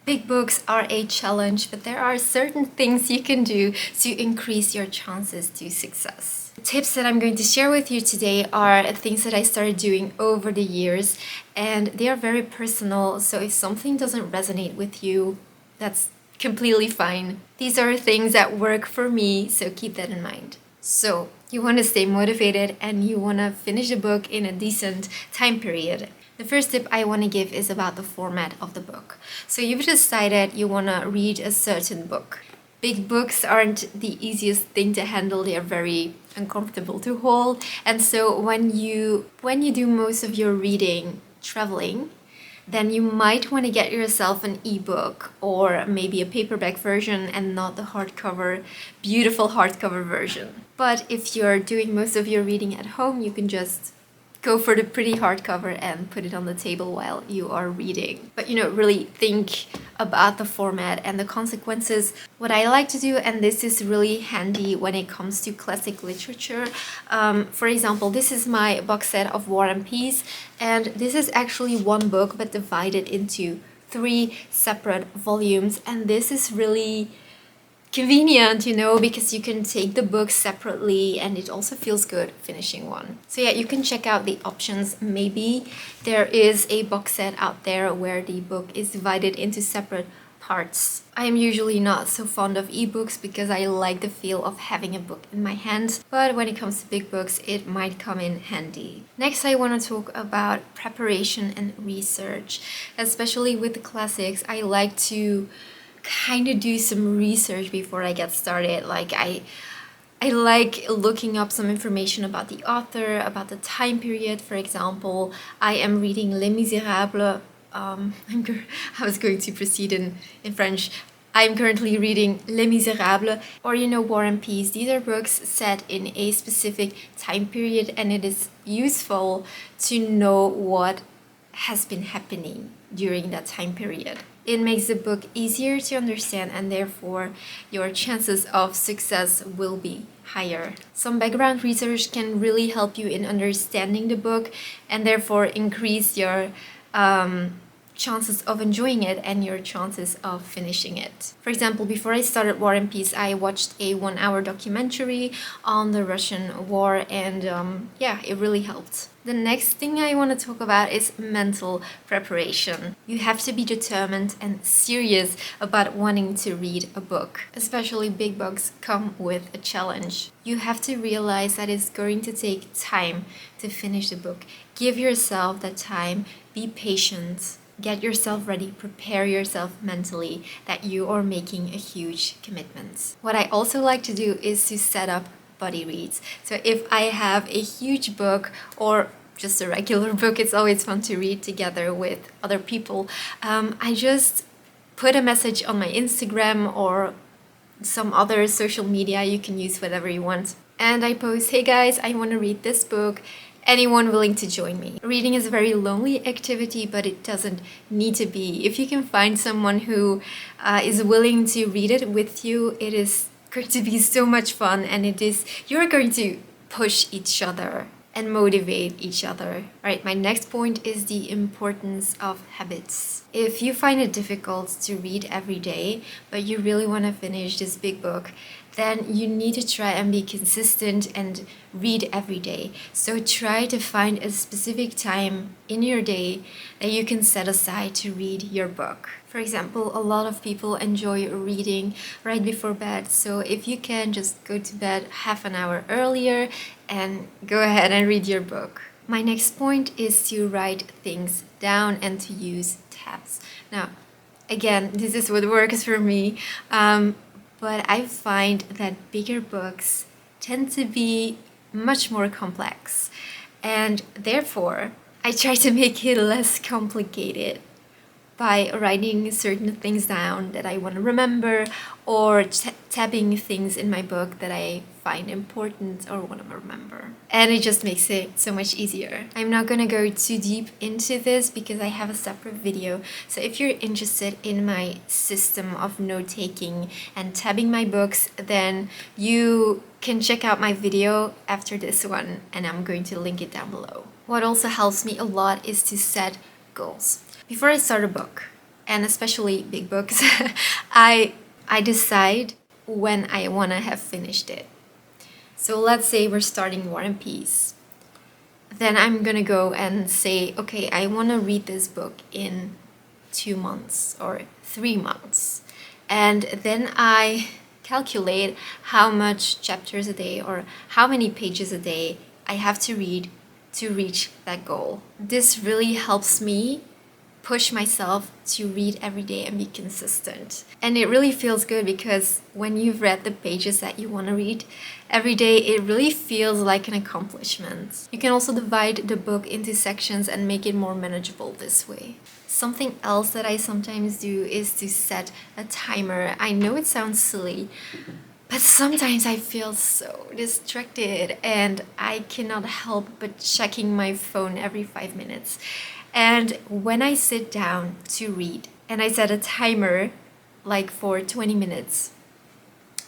Big books are a challenge, but there are certain things you can do to increase your chances to success. The tips that I'm going to share with you today are things that I started doing over the years, and they are very personal, so if something doesn't resonate with you, that's completely fine. These are things that work for me, so keep that in mind. So, you want to stay motivated and you want to finish a book in a decent time period. The first tip I want to give is about the format of the book. So you've decided you want to read a certain book. Big books aren't the easiest thing to handle. They are very uncomfortable to hold. And so when you do most of your reading traveling, then you might want to get yourself an ebook or maybe a paperback version and not the hardcover, beautiful hardcover version. But if you're doing most of your reading at home, you can just go for the pretty hardcover and put it on the table while you are reading. But really think about the format and the consequences. What I like to do, and this is really handy when it comes to classic literature, for example, this is my box set of War and Peace, and this is actually one book but divided into 3 separate volumes, and this is really convenient, because you can take the books separately and it also feels good finishing one. So yeah, you can check out the options. Maybe there is a box set out there where the book is divided into separate parts. I am usually not so fond of ebooks because I like the feel of having a book in my hand, but when it comes to big books, it might come in handy. Next, I want to talk about preparation and research. Especially with the classics, I like to kind of do some research before I get started. Like I like looking up some information about the author, about the time period. For example, I am reading Les Miserables. I was going to proceed in French. I'm currently reading Les Miserables or War and Peace. These are books set in a specific time period, and it is useful to know what has been happening during that time period. It makes the book easier to understand, and therefore your chances of success will be higher. Some background research can really help you in understanding the book and therefore increase your chances of enjoying it and your chances of finishing it. For example, before I started War and Peace, I watched a 1-hour documentary on the Russian war, and it really helped. The next thing I want to talk about is mental preparation. You have to be determined and serious about wanting to read a book. Especially big books come with a challenge. You have to realize that it's going to take time to finish the book. Give yourself that time, be patient. Get yourself ready, prepare yourself mentally that you are making a huge commitment. What I also like to do is to set up buddy reads. So if I have a huge book or just a regular book, it's always fun to read together with other people. I just put a message on my Instagram or some other social media. You can use whatever you want. And I post, hey guys, I want to read this book. Anyone willing to join me? Reading is a very lonely activity, but it doesn't need to be. If you can find someone who is willing to read it with you, it is going to be so much fun, and you're going to push each other and motivate each other. All right, my next point is the importance of habits. If you find it difficult to read every day, but you really want to finish this big book, then you need to try and be consistent and read every day. So try to find a specific time in your day that you can set aside to read your book. For example, a lot of people enjoy reading right before bed. So if you can, just go to bed half an hour earlier and go ahead and read your book. My next point is to write things down and to use tabs. Now, again, this is what works for me. But I find that bigger books tend to be much more complex, and therefore I try to make it less complicated by writing certain things down that I want to remember, or tabbing things in my book that I find important or want to remember. And it just makes it so much easier. I'm not going to go too deep into this because I have a separate video. So if you're interested in my system of note-taking and tabbing my books, then you can check out my video after this one, and I'm going to link it down below. What also helps me a lot is to set goals. Before I start a book, and especially big books, I decide when I want to have finished it. So let's say we're starting War and Peace. Then I'm gonna go and say, okay, I want to read this book in 2 months or 3 months. And then I calculate how much chapters a day or how many pages a day I have to read to reach that goal. This really helps me push myself to read every day and be consistent. And it really feels good because when you've read the pages that you want to read every day, it really feels like an accomplishment. You can also divide the book into sections and make it more manageable this way. Something else that I sometimes do is to set a timer. I know it sounds silly, but sometimes I feel so distracted and I cannot help but checking my phone every 5 minutes. And when I sit down to read and I set a timer like for 20 minutes,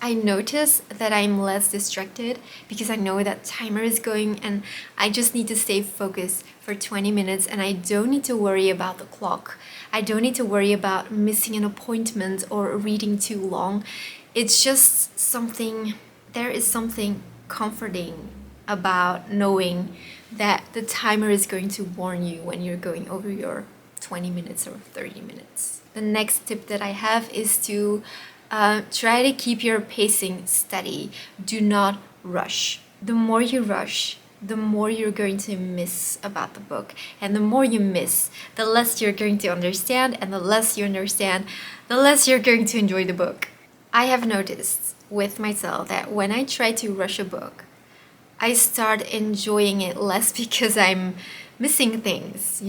I notice that I'm less distracted because I know that timer is going and I just need to stay focused for 20 minutes and I don't need to worry about the clock. I don't need to worry about missing an appointment or reading too long. It's just something, there is something comforting about knowing that the timer is going to warn you when you're going over your 20 minutes or 30 minutes. The next tip that I have is to try to keep your pacing steady. Do not rush. The more you rush, the more you're going to miss about the book. And the more you miss, the less you're going to understand. And the less you understand, the less you're going to enjoy the book. I have noticed with myself that when I try to rush a book, I start enjoying it less because I'm missing things,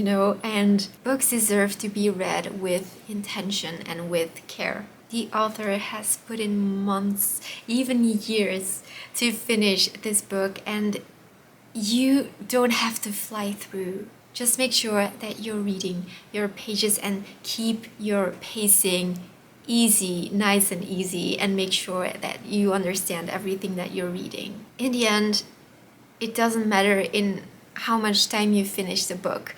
and books deserve to be read with intention and with care. The author has put in months, even years, to finish this book, and you don't have to fly through. Just make sure that you're reading your pages and keep your pacing easy, nice and easy, and make sure that you understand everything that you're reading. In the end, it doesn't matter in how much time you finish the book.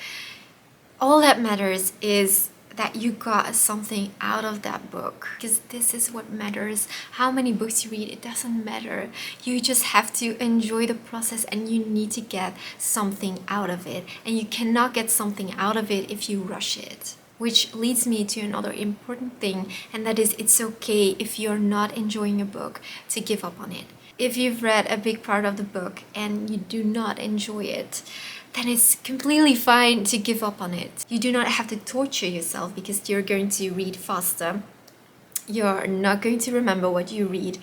All that matters is that you got something out of that book, because this is what matters. How many books you read, it doesn't matter. You just have to enjoy the process and you need to get something out of it. And you cannot get something out of it if you rush it. Which leads me to another important thing, and that is it's okay if you're not enjoying a book to give up on it. If you've read a big part of the book and you do not enjoy it, then it's completely fine to give up on it. You do not have to torture yourself because you're going to read faster. You're not going to remember what you read,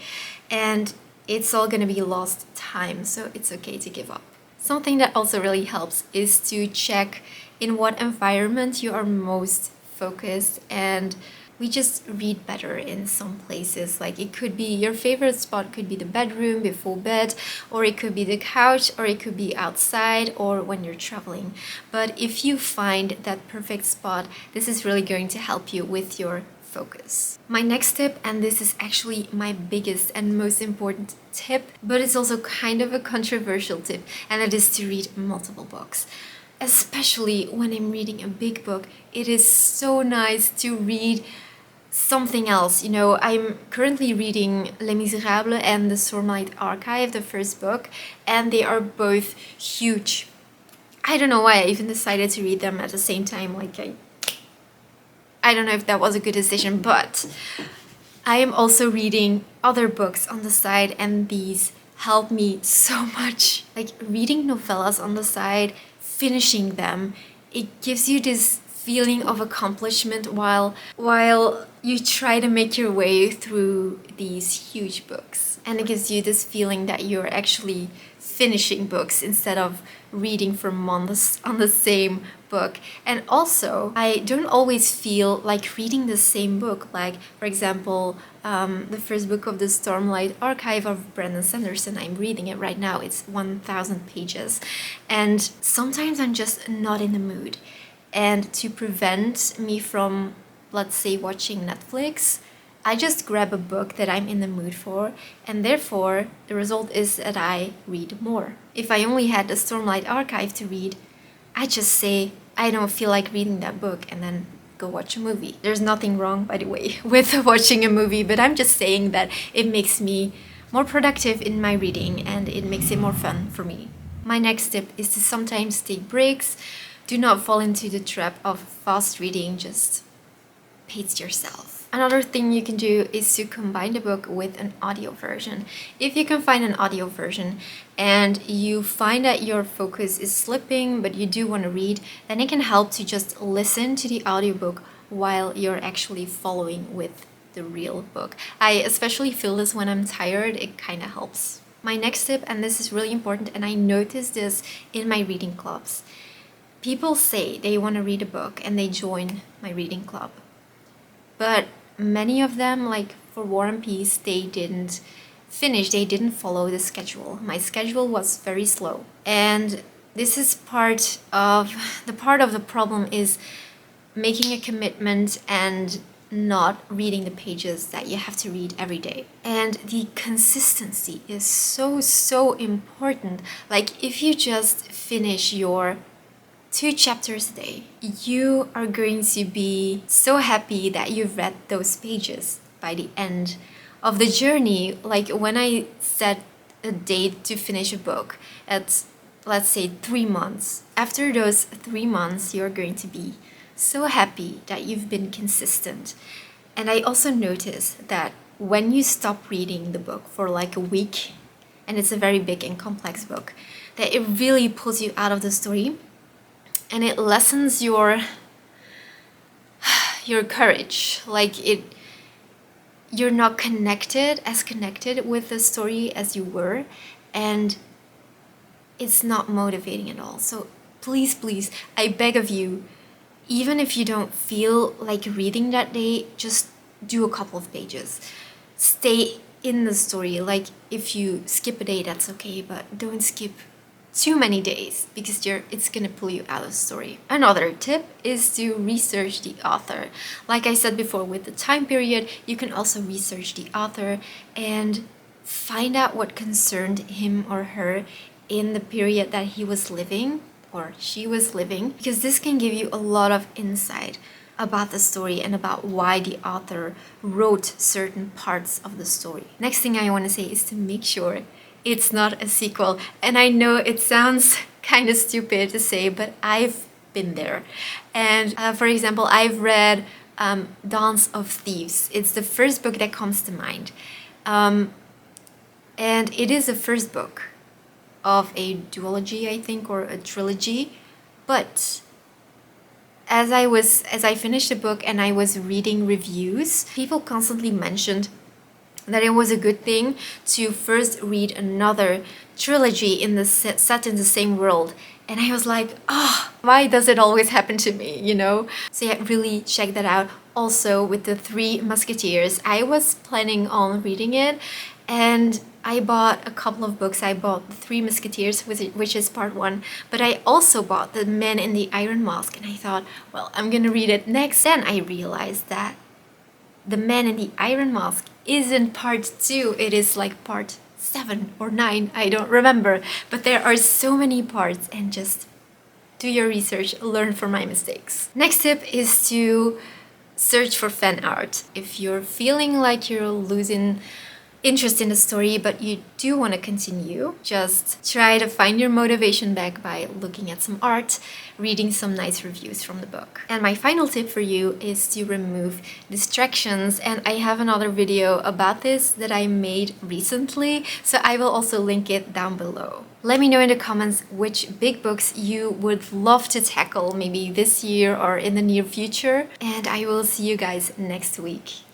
and it's all going to be lost time, so it's okay to give up. Something that also really helps is to check in what environment you are most focused, and we just read better in some places. Like it could be your favorite spot could be the bedroom before bed, or it could be the couch, or it could be outside, or when you're traveling. But if you find that perfect spot, this is really going to help you with your focus. My next tip, and this is actually my biggest and most important tip, but it's also kind of a controversial tip, and that is to read multiple books. Especially when I'm reading a big book, it is so nice to read something else. I'm currently reading Les Miserables and the Stormlight Archive, the first book, and they are both huge. I don't know why I even decided to read them at the same time. I don't know if that was a good decision, but I am also reading other books on the side, and these help me so much. Like reading novellas on the side, finishing them, it gives you this feeling of accomplishment while you try to make your way through these huge books. And it gives you this feeling that you're actually finishing books instead of reading for months on the same book. And also, I don't always feel like reading the same book. Like, for example, the first book of the Stormlight Archive of Brandon Sanderson. I'm reading it right now. It's 1,000 pages. And sometimes I'm just not in the mood. And to prevent me from, let's say, watching Netflix, I just grab a book that I'm in the mood for, and therefore the result is that I read more. If I only had the Stormlight Archive to read, I just say I don't feel like reading that book, and then go watch a movie. There's nothing wrong, by the way, with watching a movie, but I'm just saying that it makes me more productive in my reading and it makes it more fun for me. My next tip is to sometimes take breaks. Do not fall into the trap of fast reading, just pace yourself. Another thing you can do is to combine the book with an audio version. If you can find an audio version and you find that your focus is slipping but you do want to read, then it can help to just listen to the audiobook while you're actually following with the real book. I especially feel this when I'm tired, it kind of helps. My next tip, and this is really important, and I noticed this in my reading clubs. People say they want to read a book and they join my reading club. But many of them, like for War and Peace, they didn't finish, they didn't follow the schedule. My schedule was very slow. And this is part of the problem is making a commitment and not reading the pages that you have to read every day. And the consistency is so important. Like if you just finish your 2 chapters a day, you are going to be so happy that you've read those pages by the end of the journey. Like when I set a date to finish a book at, let's say, 3 months, after those 3 months, you're going to be so happy that you've been consistent. And I also noticed that when you stop reading the book for like a week, and it's a very big and complex book, that it really pulls you out of the story. And it lessens your courage. Like you're not connected with the story as you were, and it's not motivating at all. So please, I beg of you, even if you don't feel like reading that day, just do a couple of pages. Stay in the story. Like if you skip a day, that's okay, but don't skip too many days because it's gonna pull you out of the story. Another tip is to research the author. Like I said before, with the time period, you can also research the author and find out what concerned him or her in the period that he was living or she was living, because this can give you a lot of insight about the story and about why the author wrote certain parts of the story. Next thing I want to say is to make sure it's not a sequel. And I know it sounds kind of stupid to say, but I've been there. And for example, I've read Dance of Thieves. It's the first book that comes to mind. And it is the first book of a duology, I think, or a trilogy. But as I finished the book and I was reading reviews, people constantly mentioned that it was a good thing to first read another trilogy set in the same world. And I was like, why does it always happen to me, you know? So yeah, really check that out. Also with the Three Musketeers, I was planning on reading it and I bought a couple of books. I bought The Three Musketeers, which is part 1, but I also bought The Man in the Iron Mask and I thought, well, I'm gonna read it next. Then I realized that The Man in the Iron Mask isn't part 2, it is like part 7 or 9, I don't remember. But there are so many parts, and just do your research, learn from my mistakes. Next tip is to search for fan art. If you're feeling like you're losing interest in the story, but you do want to continue, just try to find your motivation back by looking at some art, reading some nice reviews from the book. And my final tip for you is to remove distractions. And I have another video about this that I made recently, so I will also link it down below. Let me know in the comments which big books you would love to tackle, maybe this year or in the near future. And I will see you guys next week.